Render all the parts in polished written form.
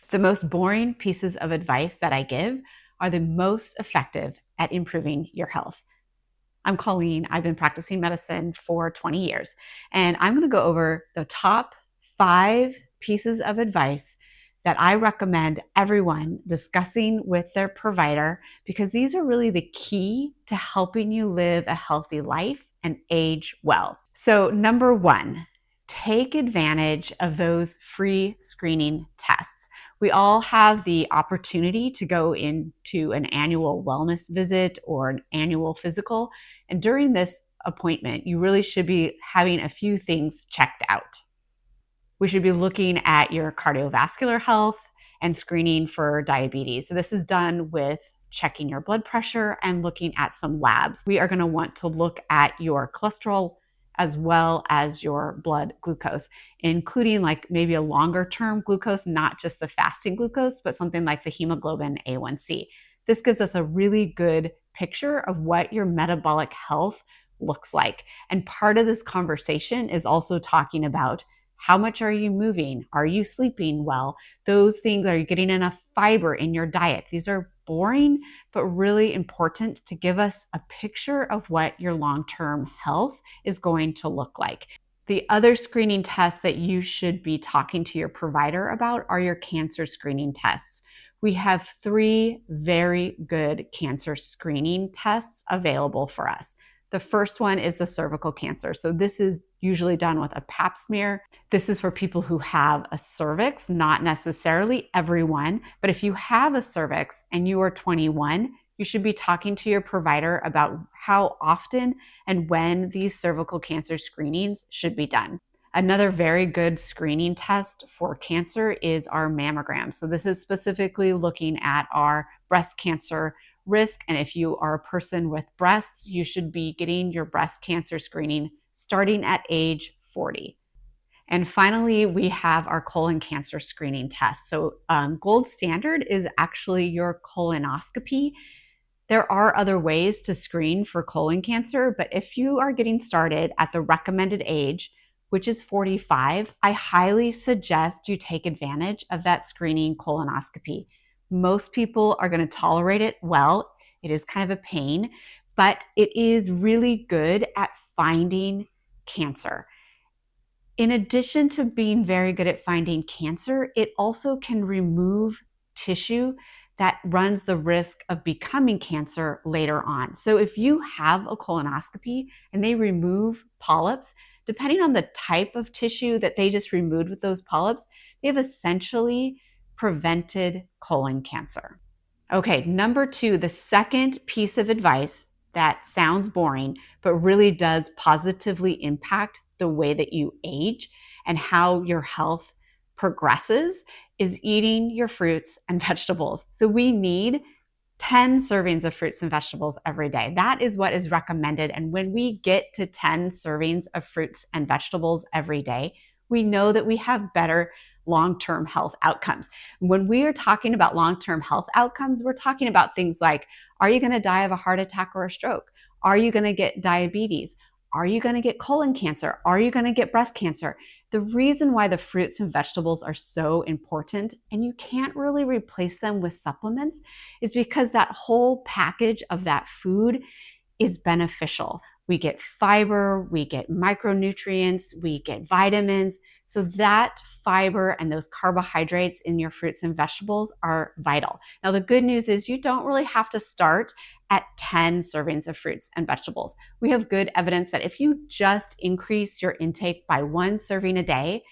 The most boring pieces of advice that I give are the most effective at improving your health. I'm Colleen. I've been practicing medicine for 20 years, and I'm going to go over the top 5 pieces of advice that I recommend everyone discussing with their provider, because these are really the key to helping you live a healthy life and age well. So, number 1, take advantage of those free screening tests. We all have the opportunity to go into an annual wellness visit or an annual physical. And during this appointment, you really should be having a few things checked out. We should be looking at your cardiovascular health and screening for diabetes. So this is done with checking your blood pressure and looking at some labs. We are going to want to look at your cholesterol as well as your blood glucose, including like maybe a longer term glucose, not just the fasting glucose, but something like the hemoglobin A1C. This gives us a really good picture of what your metabolic health looks like. And part of this conversation is also talking about how much are you moving? Are you sleeping well? Those things, are you getting enough fiber in your diet? These are boring, but really important to give us a picture of what your long-term health is going to look like. The other screening tests that you should be talking to your provider about are your cancer screening tests. We have 3 very good cancer screening tests available for us. The first one is the cervical cancer. So this is usually done with a pap smear. This is for people who have a cervix, not necessarily everyone, but if you have a cervix and you are 21, you should be talking to your provider about how often and when these cervical cancer screenings should be done. Another very good screening test for cancer is our mammogram. So this is specifically looking at our breast cancer risk. And if you are a person with breasts, you should be getting your breast cancer screening starting at age 40. And finally, we have our colon cancer screening test. So gold standard is actually your colonoscopy. There are other ways to screen for colon cancer, but if you are getting started at the recommended age, which is 45, I highly suggest you take advantage of that screening colonoscopy. Most people are going to tolerate it well. It is kind of a pain, but it is really good at finding cancer. In addition to being very good at finding cancer, it also can remove tissue that runs the risk of becoming cancer later on. So if you have a colonoscopy and they remove polyps, depending on the type of tissue that they just removed with those polyps, they have essentially prevented colon cancer. Okay, number 2, the second piece of advice that sounds boring, but really does positively impact the way that you age and how your health progresses, is eating your fruits and vegetables. So we need 10 servings of fruits and vegetables every day. That is what is recommended. And when we get to 10 servings of fruits and vegetables every day, we know that we have better long-term health outcomes. When we are talking about long-term health outcomes, we're talking about things like, are you going to die of a heart attack or a stroke? Are you going to get diabetes? Are you going to get colon cancer? Are you going to get breast cancer? The reason why the fruits and vegetables are so important, and you can't really replace them with supplements, is because that whole package of that food is beneficial. We get fiber, we get micronutrients, we get vitamins. So that fiber and those carbohydrates in your fruits and vegetables are vital. Now, the good news is you don't really have to start at 10 servings of fruits and vegetables. We have good evidence that if you just increase your intake by 1 serving a day,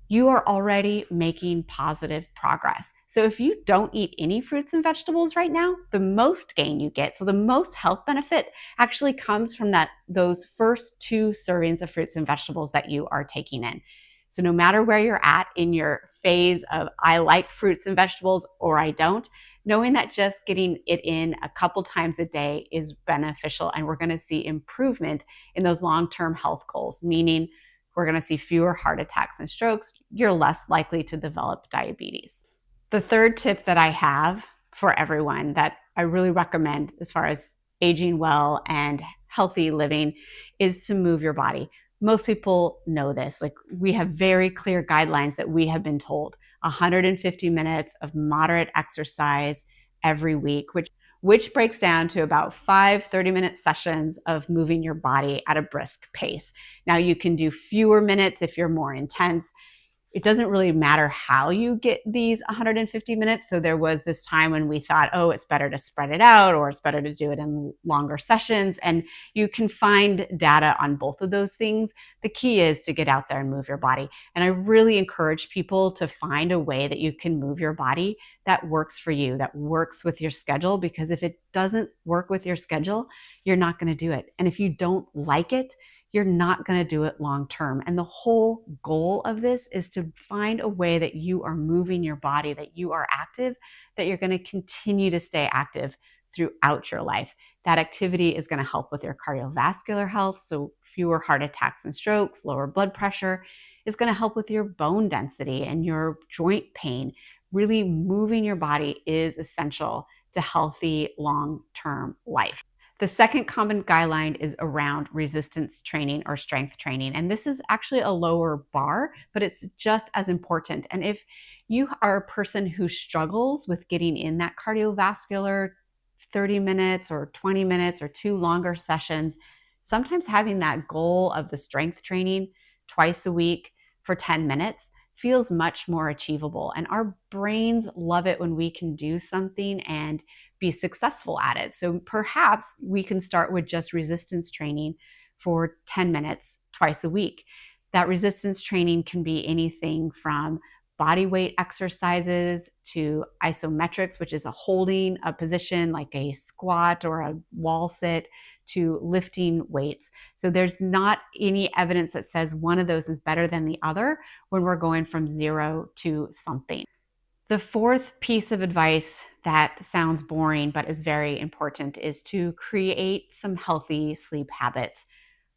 you are already making positive progress. So if you don't eat any fruits and vegetables right now, the most gain you get, so the most health benefit, actually comes from those first 2 servings of fruits and vegetables that you are taking in. So no matter where you're at in your phase of I like fruits and vegetables or I don't, knowing that just getting it in a couple times a day is beneficial, and we're going to see improvement in those long-term health goals, meaning we're going to see fewer heart attacks and strokes. You're less likely to develop diabetes. The third tip that I have for everyone that I really recommend as far as aging well and healthy living is to move your body. Most people know this. Like, we have very clear guidelines that we have been told. 150 minutes of moderate exercise every week, which breaks down to about 5 30-minute sessions of moving your body at a brisk pace. Now, you can do fewer minutes if you're more intense. It doesn't really matter how you get these 150 minutes. So there was this time when we thought, oh, it's better to spread it out, or it's better to do it in longer sessions. And you can find data on both of those things. The key is to get out there and move your body. And I really encourage people to find a way that you can move your body that works for you, that works with your schedule, because if it doesn't work with your schedule, you're not going to do it. And if you don't like it, you're not going to do it long term. And the whole goal of this is to find a way that you are moving your body, that you are active, that you're going to continue to stay active throughout your life. That activity is going to help with your cardiovascular health, so fewer heart attacks and strokes, lower blood pressure. Is going to help with your bone density and your joint pain. Really moving your body is essential to healthy long-term life. The second common guideline is around resistance training or strength training. And this is actually a lower bar, but it's just as important. And if you are a person who struggles with getting in that cardiovascular 30 minutes or 20 minutes or 2 longer sessions, sometimes having that goal of the strength training twice a week for 10 minutes feels much more achievable. And our brains love it when we can do something and be successful at it. So perhaps we can start with just resistance training for 10 minutes twice a week. That resistance training can be anything from body weight exercises to isometrics, which is holding a position like a squat or a wall sit, to lifting weights. So there's not any evidence that says one of those is better than the other when we're going from 0 to something. The fourth piece of advice that sounds boring but is very important is to create some healthy sleep habits.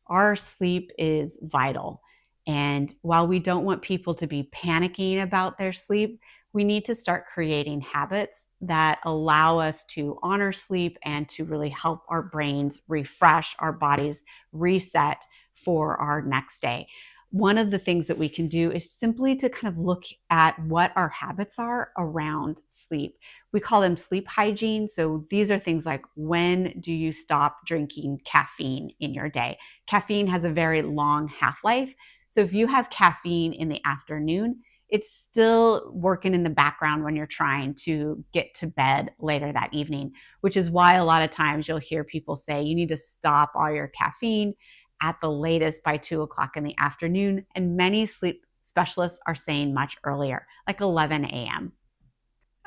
Our sleep is vital. And while we don't want people to be panicking about their sleep, we need to start creating habits that allow us to honor sleep and to really help our brains refresh, our bodies reset for our next day. One of the things that we can do is simply to kind of look at what our habits are around sleep. We call them sleep hygiene. So these are things like, when do you stop drinking caffeine in your day? Caffeine has a very long half-life. So if you have caffeine in the afternoon, it's still working in the background when you're trying to get to bed later that evening, which is why a lot of times you'll hear people say you need to stop all your caffeine at the latest by 2 o'clock in the afternoon. And many sleep specialists are saying much earlier, like 11 a.m.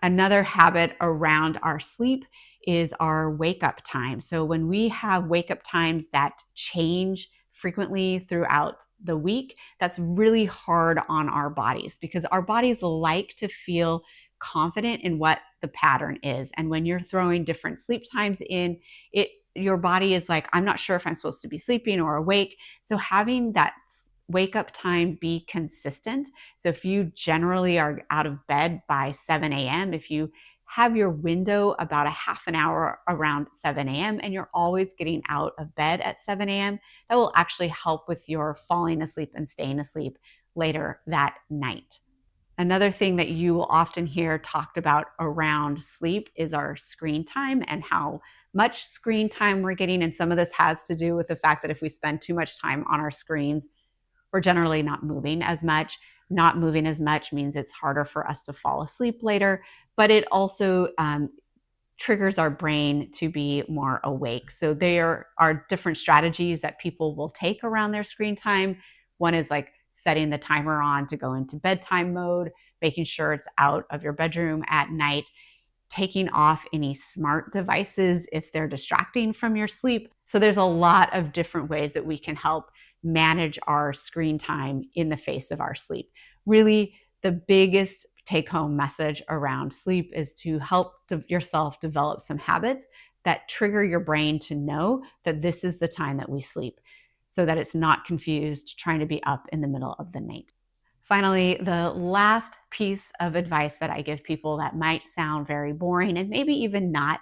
Another habit around our sleep is our wake up time. So when we have wake up times that change frequently throughout the week, that's really hard on our bodies, because our bodies like to feel confident in what the pattern is. And when you're throwing different sleep times in, your body is like, I'm not sure if I'm supposed to be sleeping or awake. So having that wake up time be consistent. So if you generally are out of bed by 7 a.m., if you have your window about a half an hour around 7 a.m. and you're always getting out of bed at 7 a.m., that will actually help with your falling asleep and staying asleep later that night. Another thing that you will often hear talked about around sleep is our screen time and how much screen time we're getting. And some of this has to do with the fact that if we spend too much time on our screens, we're generally not moving as much. Not moving as much means it's harder for us to fall asleep later, but it also triggers our brain to be more awake. So there are different strategies that people will take around their screen time. One is like setting the timer on to go into bedtime mode, making sure it's out of your bedroom at night, taking off any smart devices if they're distracting from your sleep. So there's a lot of different ways that we can help manage our screen time in the face of our sleep. Really, the biggest take-home message around sleep is to help yourself develop some habits that trigger your brain to know that this is the time that we sleep, so that it's not confused trying to be up in the middle of the night. Finally, the last piece of advice that I give people that might sound very boring and maybe even not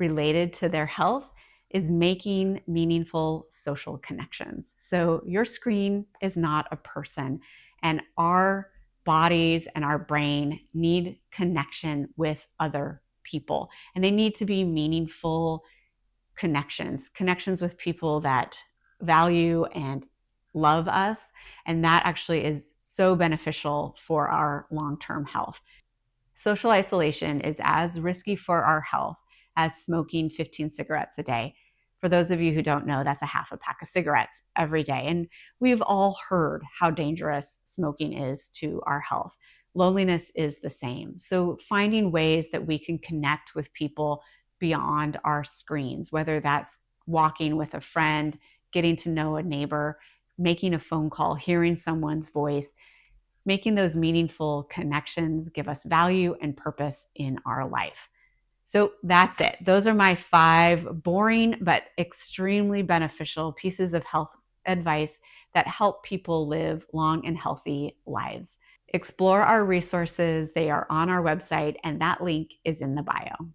related to their health is making meaningful social connections. So your screen is not a person, and our bodies and our brain need connection with other people, and they need to be meaningful connections with people that value and love us. And that actually is so beneficial for our long-term health. Social isolation is as risky for our health as smoking 15 cigarettes a day. For those of you who don't know, that's a half a pack of cigarettes every day. And we've all heard how dangerous smoking is to our health. Loneliness is the same. So finding ways that we can connect with people beyond our screens, whether that's walking with a friend, getting to know a neighbor, making a phone call, hearing someone's voice, making those meaningful connections give us value and purpose in our life. So that's it. Those are my 5 boring but extremely beneficial pieces of health advice that help people live long and healthy lives. Explore our resources. They are on our website, and that link is in the bio.